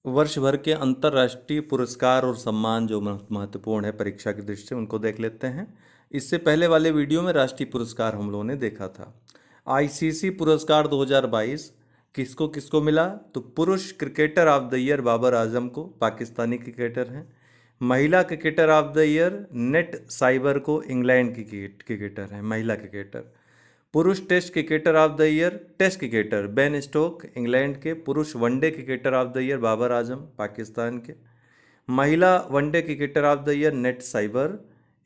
वर्ष भर के अंतर्राष्ट्रीय पुरस्कार और सम्मान जो महत्वपूर्ण है परीक्षा की दृष्टि से उनको देख लेते हैं। इससे पहले वाले वीडियो में राष्ट्रीय पुरस्कार हम लोगों ने देखा था। आईसीसी पुरस्कार 2022 किसको किसको मिला? तो पुरुष cricketer of the year Babar Azam को, पाकिस्तानी क्रिकेटर हैं। महिला cricketer of the year Nat Sciver को, इंग्लैंड की क्रिकेटर हैं, महिला क्रिकेटर। पुरुष test cricketer of the year, test cricketer Ben Stokes, England के। पुरुष one day cricketer of the year Babar Azam, Pakistan के। महिला one day cricketer of the year Nat Sciver,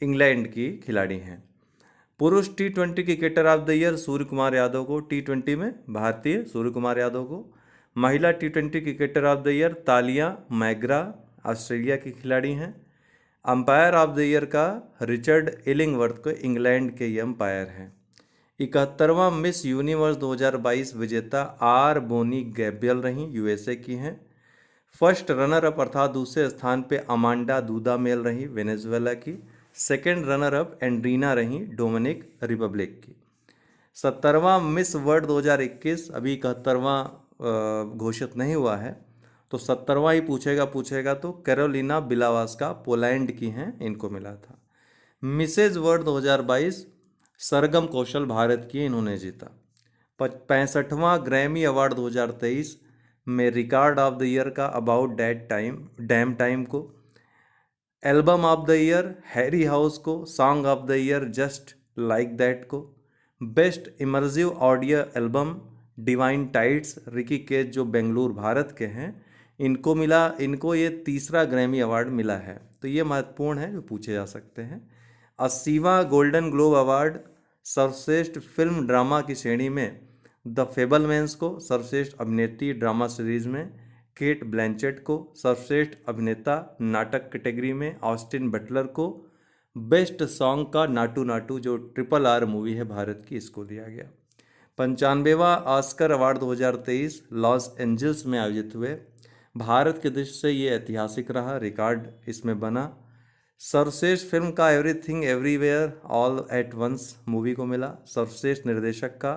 England की खिलाड़ी हैं। पुरुष टी20 cricketer of the year Surya Kumar Yadav को, टी20 में भारतीय सूर्य कुमार यादव को। महिला टी20 cricketer of the year Tahlia McGrath, Australia की खिलाड़ी हैं। अंपायर ऑफ द ईयर का रिचर्ड इलिंगवर्थ को, इंग्लैंड के ये अंपायर हैं। 71वां मिस यूनिवर्स 2022 विजेता आर बोनी गैब्रियल रहीं, यूएसए की हैं। फर्स्ट रनर अप अर्थात दूसरे स्थान पे अमांडा दूदा मेल रही, वेनेजुएला की। सेकंड रनर अप एंड्रीना रही, डोमिनिक रिपब्लिक की। 70वां मिस वर्ल्ड 2021 अभी 71वां घोषित नहीं हुआ है, तो 70वां ही पूछेगा तो कैरोलिना बिलावास्का पोलैंड की हैं, इनको मिला था। मिसेज वर्ल्ड 2022 सरगम कौशल भारत की, इन्होंने जीता। 65वां ग्रैमी अवार्ड 2023 में रिकॉर्ड ऑफ द ईयर का about that time damn time को। Album of the year Harry House को, song of the year just like that को। Best immersive audio album Divine Tides, Ricky Kej जो बेंगलुरु भारत के हैं, इनको मिला। इनको ये तीसरा ग्रैमी अवार्ड मिला है, तो ये महत्वपूर्ण है जो पूछे जा सकते हैं। 80वां गोल्डन ग्लोब अवार्ड सर्वश्रेष्ठ फिल्म ड्रामा की श्रेणी में द फेबलमैन्स को, सर्वश्रेष्ठ अभिनेत्री ड्रामा सीरीज में केट ब्लैंचेट को, सर्वश्रेष्ठ अभिनेता नाटक कैटेगरी में ऑस्टिन बटलर को, बेस्ट सॉन्ग का नाटू नाटू जो RRR मूवी है भारत की, इसको दिया गया। 95वां ऑस्कर अवार्ड 2023 लॉस एंजल्स में आयोजित हुए। भारत के दृष्टि से ये ऐतिहासिक रहा, रिकॉर्ड इसमें बना। सर्वश्रेष्ठ फिल्म का Everything Everywhere All at Once movie को मिला। सर्वश्रेष्ठ निर्देशक का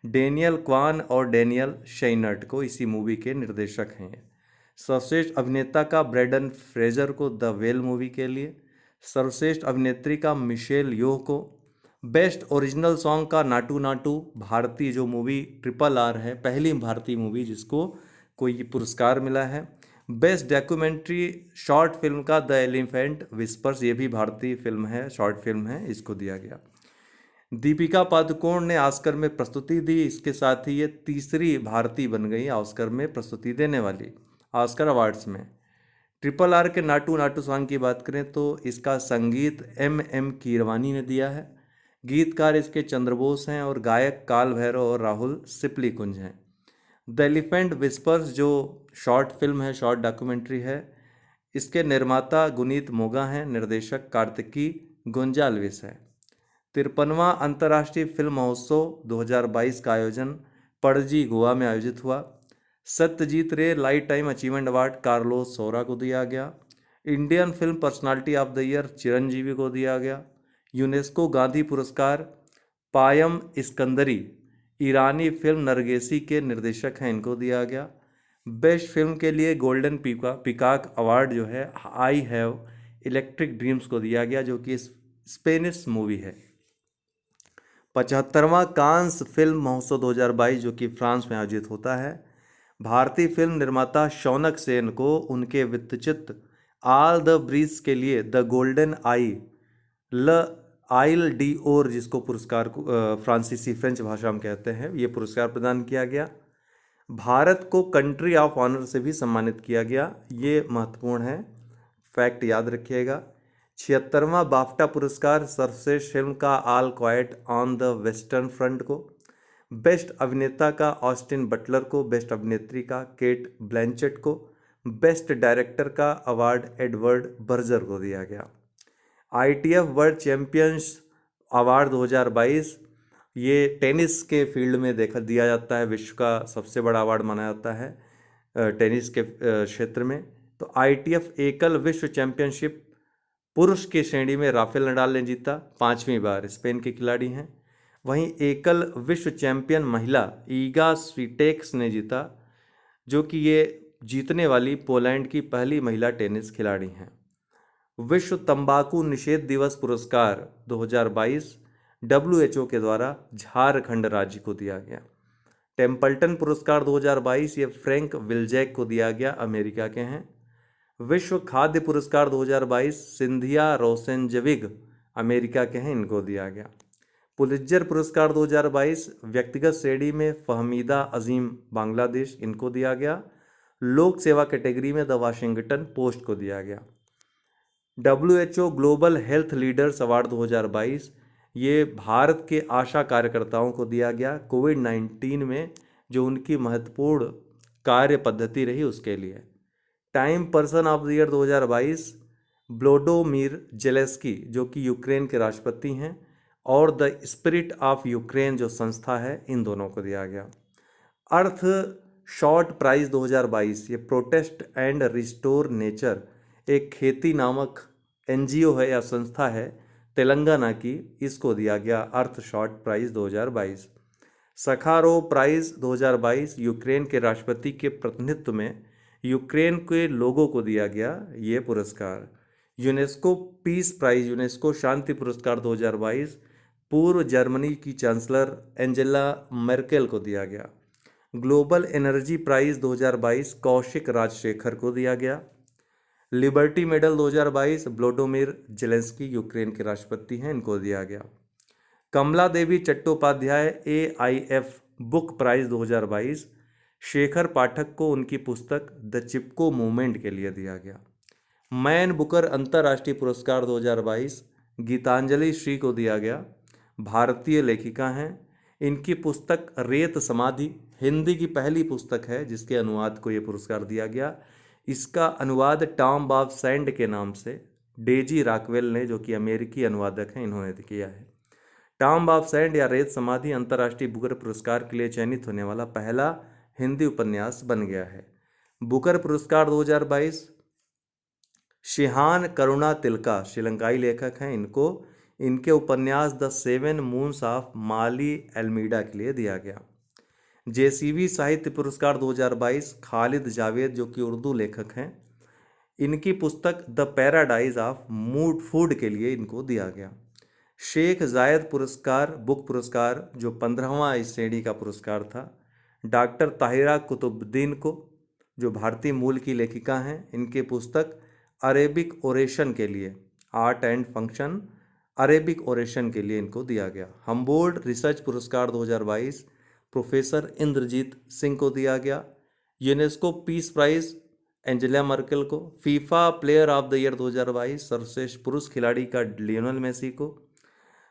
डेनियल क्वान और डेनियल शेनर्ट को, इसी मूवी के निर्देशक हैं ये। सर्वश्रेष्ठ अभिनेता का ब्रेंडन फ्रेजर को द वेल मूवी के लिए। सर्वश्रेष्ठ अभिनेत्री का मिशेल योह को। बेस्ट ओरिजिनल सॉन्ग का नाटू नाटू, भारतीय जो मूवी RRR है, पहली भारतीय मूवी जिसको कोई पुरस्कार मिला है। बेस्ट डॉक्यूमेंट्री शॉर्ट फिल्म का द एलिफेंट विस्पर्स, ये भी भारतीय फिल्म है, शॉर्ट फिल्म है, इसको दिया गया। दीपिका पादुकोण ने ऑस्कर में प्रस्तुति दी, इसके साथ ही ये तीसरी भारतीय बन गई ऑस्कर में प्रस्तुति देने वाली ऑस्कर अवार्ड्स में। RRR के नाटू नाटू सॉन्ग की बात करें तो इसका संगीत M कीरवानी ने दिया है। गीतकार इसके चंद्रबोस हैं और गायक काल भैरव और राहुल सिपली कुंज हैं। द एलिफेंट विस्पर्स जो शॉर्ट फिल्म है, शॉर्ट डॉक्यूमेंट्री है, इसके निर्माता गुनीत मोगा हैं, निर्देशक कार्तिकी गोंजाल्विस है। 53वां अंतर्राष्ट्रीय फिल्म महोत्सव 2022 का आयोजन पणजी गोवा में आयोजित हुआ। Satyajit Ray lifetime achievement award Carlos Saura को दिया गया। Indian film personality of the year Chiranjeevi को दिया गया। यूनेस्को गांधी पुरस्कार पायम इस्कंदरी, ईरानी फिल्म नरगेसी के निर्देशक हैं, इनको दिया गया। बेस्ट फिल्म के लिए गोल्डन पिकॉक अवार्ड जो है आई हैव इलेक्ट्रिक ड्रीम्स को दिया गया, जो कि स्पेनिश मूवी है। 75वां कांस फिल्म महोत्सव 2022 जो कि फ्रांस में आयोजित होता है, भारतीय फिल्म निर्माता शौनक सेन को उनके वित्तचित्र आल द ब्रीज के लिए द गोल्डन आई ल आइल डी ओर, जिसको पुरस्कार को फ्रांसीसी फ्रेंच भाषा में कहते हैं, ये पुरस्कार प्रदान किया गया। भारत को कंट्री ऑफ ऑनर से भी सम्मानित किया गया, ये महत्वपूर्ण है, फैक्ट याद रखिएगा। 76वां बाफ्टा पुरस्कार सर्वश्रेष्ठ फिल्म का all quite on the western front को। बेस्ट अभिनेता का ऑस्टिन बटलर को, बेस्ट अभिनेत्री का केट ब्लैंचेट को, बेस्ट डायरेक्टर का अवार्ड एडवर्ड बर्जर को दिया गया। ITF वर्ल्ड चैंपियंस अवार्ड 2022 ये टेनिस के फील्ड में दिया जाता है, विश्व का सबसे बड़ा अवार्ड माना जाता है टेनिस के क्षेत्र में। तो ITF एकल विश्व चैंपियनशिप पुरुष की श्रेणी में राफेल नडाल ने जीता, 5वीं बार, स्पेन के खिलाड़ी हैं। वहीं एकल विश्व चैंपियन महिला ईगा स्वीटेक्स ने जीता, जो कि ये जीतने वाली पोलैंड की पहली महिला टेनिस खिलाड़ी हैं। विश्व तंबाकू निषेध दिवस पुरस्कार 2022 WHO के द्वारा झारखंड राज्य को दिया गया। टेम्पल्टन पुरस्कार 2022 ये फ्रैंक विल्जैक को दिया गया, अमेरिका के हैं। विश्व खाद्य पुरस्कार 2022 सिंधिया रोसेनजविग, अमेरिका के हैं, इनको दिया गया। पुलित्जर पुरस्कार 2022 व्यक्तिगत श्रेणी में फहमीदा अजीम, बांग्लादेश, इनको दिया गया। लोक सेवा कैटेगरी में द वाशिंगटन पोस्ट को दिया गया। WHO global health leaders award 2022 ये भारत के आशा कार्यकर्ताओं को दिया गया कोविड-19 में जो उनकी महत्वपूर्ण कार्य पद्धति रही उसके लिए। Time person of the year 2022 Volodymyr Zelensky जो कि यूक्रेन के राष्ट्रपति हैं, और द स्पिरिट ऑफ यूक्रेन जो संस्था है, इन दोनों को दिया गया। अर्थ शॉर्ट प्राइज 2022 ये प्रोटेस्ट एंड रिस्टोर नेचर एक खेती नामक NGO है या संस्था है तेलंगाना की, इसको दिया गया Earthshot prize 2022। Sakharov prize 2022 Ukraine के राष्ट्रपति के प्रतिनिधित्व में यूक्रेन के लोगों को दिया गया ये पुरस्कार। यूनेस्को पीस प्राइज, यूनेस्को शांति पुरस्कार 2022 पूर्व जर्मनी की चांसलर एंजेला मर्केल को दिया गया। Global energy prize 2022 Kaushik Rajashekhar को दिया गया। Liberty Medal 2022 Volodymyr Zelensky Ukraine के राष्ट्रपति हैं, इनको दिया गया। Kamala Devi Chattopadhyay AIF book prize 2022 Shekhar Pathak को उनकी पुस्तक द चिपको मूवमेंट के लिए दिया गया। मैन बुकर अंतर्राष्ट्रीय पुरस्कार 2022 गीतांजलि श्री को दिया गया, भारतीय लेखिका हैं। इनकी पुस्तक रेत समाधि हिंदी की पहली पुस्तक है जिसके अनुवाद को ये पुरस्कार दिया गया। इसका अनुवाद टॉम बॉब सैंड के नाम से डेजी रॉकवेल ने, जो कि अमेरिकी अनुवादक हैं, इन्होंने किया है। टॉम बॉब सैंड या रेत समाधि अंतर्राष्ट्रीय बुकर पुरस्कार के लिए चयनित होने वाला पहला हिंदी उपन्यास बन गया है। बुकर पुरस्कार 2022 शिहान करुणा तिलका श्रीलंकाई लेखक हैं, इनको इनके उपन्यास द सेवन मून्स ऑफ माली एल्मीडा के लिए दिया गया। JCV साहित्य पुरस्कार 2022 खालिद जावेद जो कि उर्दू लेखक हैं, इनकी पुस्तक the paradise of mood food के लिए इनको दिया गया। शेख जायद पुरस्कार बुक पुरस्कार जो 15वां इस श्रेणी का पुरस्कार था डॉक्टर ताहिरा कुतुबुद्दीन को, जो भारतीय मूल की लेखिका हैं, इनकी पुस्तक अरेबिक ओरेशन के लिए art and function Arabic oration के लिए इनको दिया गया। हम्बोल्ड रिसर्च पुरस्कार 2022 प्रोफेसर इंद्रजीत सिंह को दिया गया। UNESCO peace prize Angela Merkel को। FIFA player of the year 2022 सर्वश्रेष्ठ पुरुष खिलाड़ी का लियोनेल मेसी को,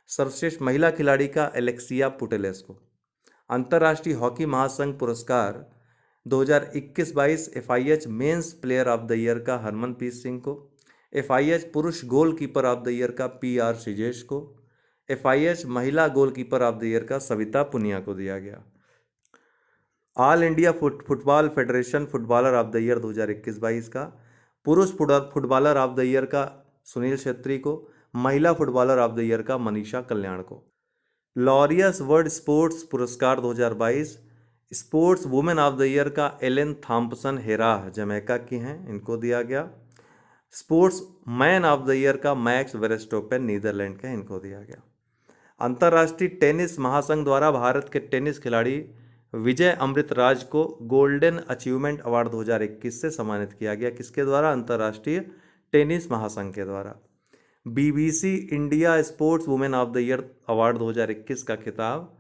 सर्वश्रेष्ठ महिला खिलाड़ी का एलेक्सिया पुटेलेस को। अंतर्राष्ट्रीय हॉकी महासंघ पुरस्कार 2021-22 FIH men's player of the year का हरमनप्रीत सिंह को, FIH पुरुष गोलकीपर ऑफ द ईयर का PR श्रीजेश को, FIH महिला गोलकीपर ऑफ द ईयर का सविता पुनिया को दिया गया। All India football federation footballer of the year 2021-22 का पुरुष फुटबॉलर ऑफ द ईयर का सुनील छेत्री को, महिला फुटबॉलर ऑफ द ईयर का मनीषा कल्याण को। लॉरियस वर्ल्ड स्पोर्ट्स पुरस्कार 2022 sports women of the year का एलेन थॉम्पसन हेराह जमैका की हैं, इनको दिया गया। Sports man of the year का मैक्स वेरस्टोपेन नीदरलैंड का, इनको दिया गया। अंतर्राष्ट्रीय टेनिस महासंघ द्वारा भारत के टेनिस खिलाड़ी विजय अमृतराज को गोल्डन अचीवमेंट अवार्ड 2021 से सम्मानित किया गया। किसके द्वारा? अंतर्राष्ट्रीय टेनिस महासंघ के द्वारा। BBC India sports women of the Year award 2021 का खिताब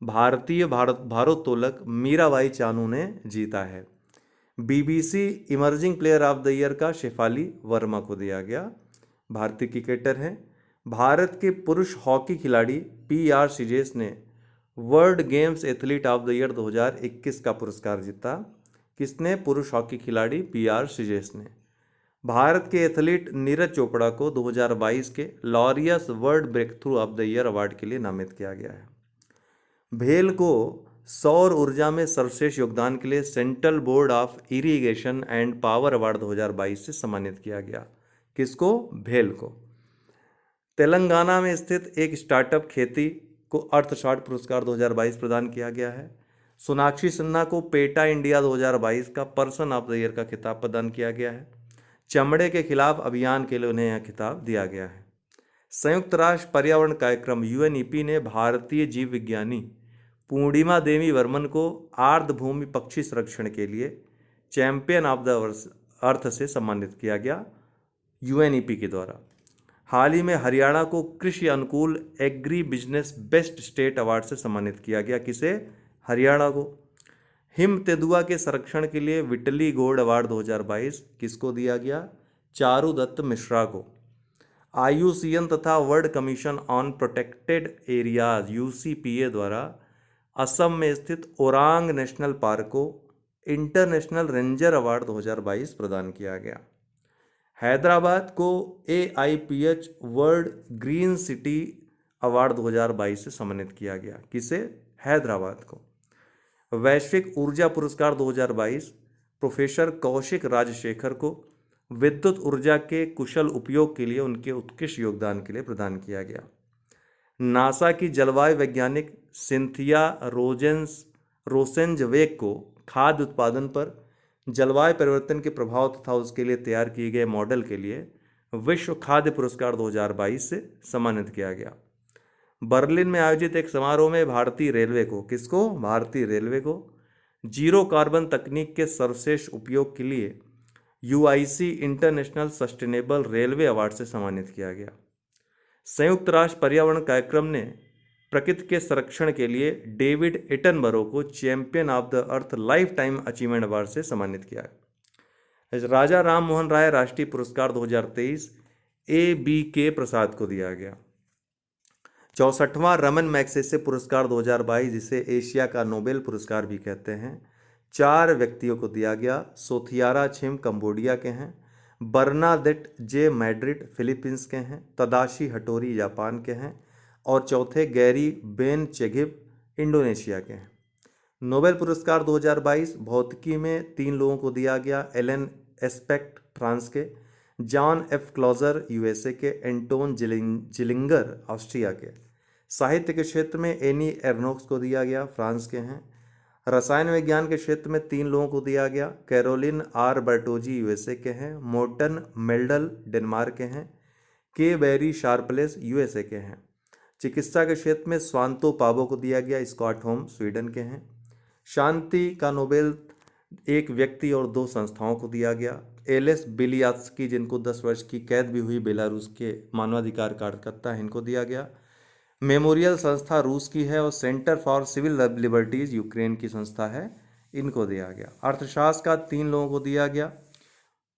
भारतीय भारोत्तोलक मीराबाई चानू ने जीता है। BBC emerging player of the year का शेफाली वर्मा को दिया गया, भारतीय क्रिकेटर हैं। भारत के पुरुष हॉकी खिलाड़ी PR श्रीजेश ने world games athlete of the year 2021 का पुरस्कार जीता। किसने? पुरुष हॉकी खिलाड़ी PR श्रीजेश ने। भारत के एथलीट नीरज चोपड़ा को 2022 के Laureus World Breakthrough of the Year Award के लिए नामित किया गया है। भेल को सौर ऊर्जा में सर्वश्रेष्ठ योगदान के लिए central board of irrigation and power award 2022 से सम्मानित किया गया। किसको? भेल को। तेलंगाना में स्थित एक स्टार्टअप खेती को अर्थशास्त्र पुरस्कार 2022 प्रदान किया गया है। सोनाक्षी सिन्हा को पेटा इंडिया 2022 का पर्सन ऑफ द ईयर का खिताब प्रदान किया गया है। चमड़े के खिलाफ अभियान के लिए उन्हें यह खिताब दिया गया है। संयुक्त राष्ट्र पर्यावरण कार्यक्रम यूएनईपी ने भारतीय जीव विज्ञानी पूर्णिमा देवी वर्मन को आर्द्रभूमि पक्षी संरक्षण के लिए चैंपियन ऑफ द अर्थ से सम्मानित किया गया यूएनईपी के द्वारा। हाल ही में हरियाणा को कृषि अनुकूल agri business best state award से सम्मानित किया गया। किसे? हरियाणा को। हिम तेंदुआ के संरक्षण के लिए विटली गोल्ड अवार्ड 2022 किसको दिया गया? चारुदत्त मिश्रा को। IUCN तथा World Commission on Protected Areas UCPA द्वारा असम में स्थित ओरांग नेशनल पार्क को इंटरनेशनल रेंजर अवार्ड 2022 प्रदान किया गया। हैदराबाद को AIPH world green city award 2022 से सम्मानित किया गया। किसे? हैदराबाद को। वैश्विक ऊर्जा पुरस्कार 2022 प्रोफेसर कौशिक राजशेखर को विद्युत ऊर्जा के कुशल उपयोग के लिए उनके उत्कृष्ट योगदान के लिए प्रदान किया गया। नासा की जलवायु वैज्ञानिक सिंथिया रोसेंजवेक को खाद्य उत्पादन पर जलवायु परिवर्तन के प्रभाव तथा उसके लिए तैयार किए गए मॉडल के लिए विश्व खाद्य पुरस्कार 2022 से सम्मानित किया गया। बर्लिन में आयोजित एक समारोह में भारतीय रेलवे को, किसको? भारतीय रेलवे को जीरो कार्बन तकनीक के सर्वश्रेष्ठ उपयोग के लिए UIC international sustainable railway award से सम्मानित किया गया। संयुक्त राष्ट्र पर्यावरण कार्यक्रम ने प्रकृति के संरक्षण के लिए डेविड एटनबरो को champion of the earth life time achievement award से सम्मानित किया। राजा राम मोहन राय राष्ट्रीय पुरस्कार 2023 ABK प्रसाद को दिया गया। 64वां रमन मैग्सेसे पुरस्कार 2022, जिसे एशिया का नोबेल पुरस्कार भी कहते हैं, 4 व्यक्तियों को दिया गया। सोथियारा छिम कंबोडिया के हैं, बर्नाडेट जे मैड्रिड फिलीपींस के हैं, तदाशी हटोरी जापान के हैं और चौथे गैरी बेनचेगिब इंडोनेशिया के हैं। नोबेल पुरस्कार 2022 भौतिकी में 3 लोगों को दिया गया। एलन एस्पेक्ट फ्रांस के, जॉन F क्लॉजर USA के, एंटोन जिलिंगर ऑस्ट्रिया के। साहित्य के क्षेत्र में एनी एर्नोक्स को दिया गया, फ्रांस के हैं। रसायन विज्ञान के क्षेत्र में 3 लोगों को दिया गया। कैरोलिन R बर्टोजी USA के हैं, मोर्टन मेल्डल डेनमार्क के हैं, के बेरी शार्पलेस USA के हैं। चिकित्सा के क्षेत्र में स्वांतो पाबो को दिया गया, स्कॉटहोम स्वीडन के हैं। शांति का नोबेल एक व्यक्ति और 2 संस्थाओं को दिया गया। एलेस बिलियात्स्की, जिनको 10 वर्ष की कैद भी हुई, बेलारूस के मानवाधिकार कार्यकर्ता हैं, इनको दिया गया। मेमोरियल संस्था रूस की है और Center for Civil Liberties Ukraine की संस्था है, इनको दिया गया। अर्थशास्त्र का 3 लोगों को दिया गया।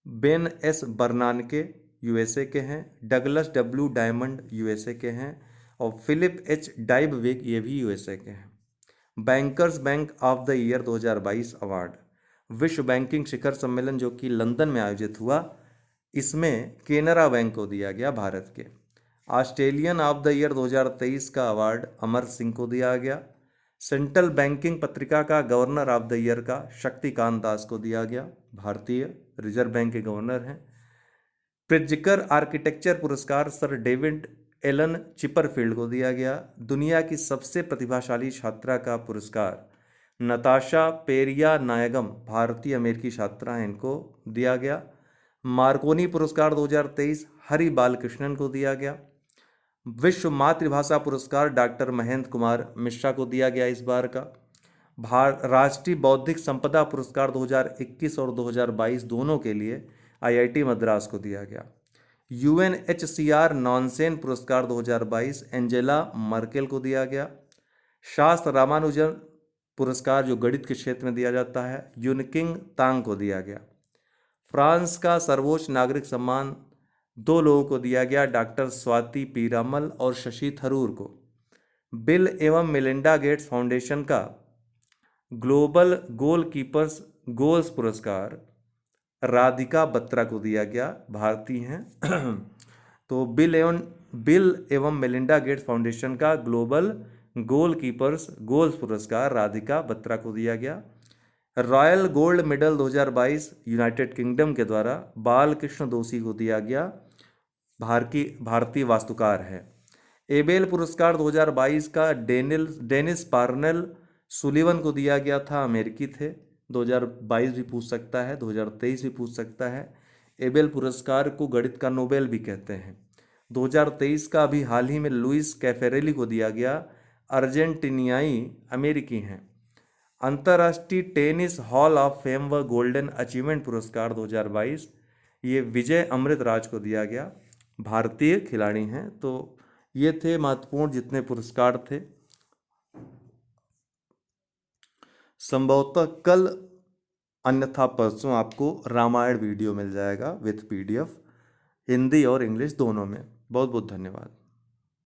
बेन S बर्नानके USA के हैं, डगलस W डायमंड USA के हैं और फिलिप H डाइबविग, ये भी USA के हैं। Bankers bank of the year 2022 award विश्व बैंकिंग शिखर सम्मेलन जो कि लंदन में आयोजित हुआ, इसमें केनरा बैंक को दिया गया, भारत के। ऑस्ट्रेलियन ऑफ द ईयर 2023 का अवार्ड अमर सिंह को दिया गया। सेंट्रल बैंकिंग पत्रिका का गवर्नर ऑफ द ईयर का शक्तिकांत दास को दिया गया, भारतीय रिजर्व बैंक के गवर्नर हैं। प्रिट्जकर आर्किटेक्चर पुरस्कार सर डेविड एलन चिपरफील्ड को दिया गया। दुनिया की सबसे प्रतिभाशाली छात्रा का पुरस्कार नताशा पेरिया नायगम, भारतीय अमेरिकी छात्रा हैं, इनको दिया गया। मार्कोनी पुरस्कार 2023 हरि बालकृष्णन को दिया गया। विश्व मातृभाषा पुरस्कार डॉक्टर महेंद्र कुमार मिश्रा को दिया गया इस बार का। राष्ट्रीय बौद्धिक संपदा पुरस्कार 2021 और 2022 दोनों के लिए IIT मद्रास को दिया गया। UNHCR नॉनसेन पुरस्कार 2022 एंजेला मर्केल को दिया गया। शास्त्र रामानुजन पुरस्कार जो गणित के क्षेत्र में दिया जाता है, यूनकिंग तांग को दिया गया। फ्रांस का सर्वोच्च नागरिक सम्मान 2 लोगों को दिया गया, डॉक्टर स्वाति पीरामल और शशि थरूर को। बिल एवं मेलिंडा गेट्स फाउंडेशन का ग्लोबल गोलकीपर्स गोल्स पुरस्कार राधिका बत्रा को दिया गया, भारतीय हैं। तो बिल एवं मेलिंडा गेट्स फाउंडेशन का ग्लोबल गोलकीपर्स गोल्स पुरस्कार राधिका बत्रा को दिया गया। Royal gold medal 2022 United kingdom के द्वारा बालकृष्ण दोषी को दिया गया, भारतीय वास्तुकार है। एबेल पुरस्कार 2022 का डेनिस पार्नेल सुलिवन को दिया गया था, अमेरिकी थे। 2022 भी पूछ सकता है, 2023 भी पूछ सकता है। एबेल पुरस्कार को गणित का नोबेल भी कहते हैं। 2023 का अभी हाल ही में लुइस कैफेरेली को दिया गया, अर्जेंटीनियाई अमेरिकी हैं। अंतर्राष्ट्रीय टेनिस हॉल ऑफ फेम व गोल्डन अचीवमेंट पुरस्कार 2022 ये विजय अमृतराज को दिया गया, भारतीय खिलाड़ी हैं। तो ये थे महत्वपूर्ण जितने पुरस्कार थे। संभवतः कल अन्यथा परसों आपको रामायण वीडियो मिल जाएगा विथ PDF, हिंदी और इंग्लिश दोनों में। बहुत बहुत धन्यवाद।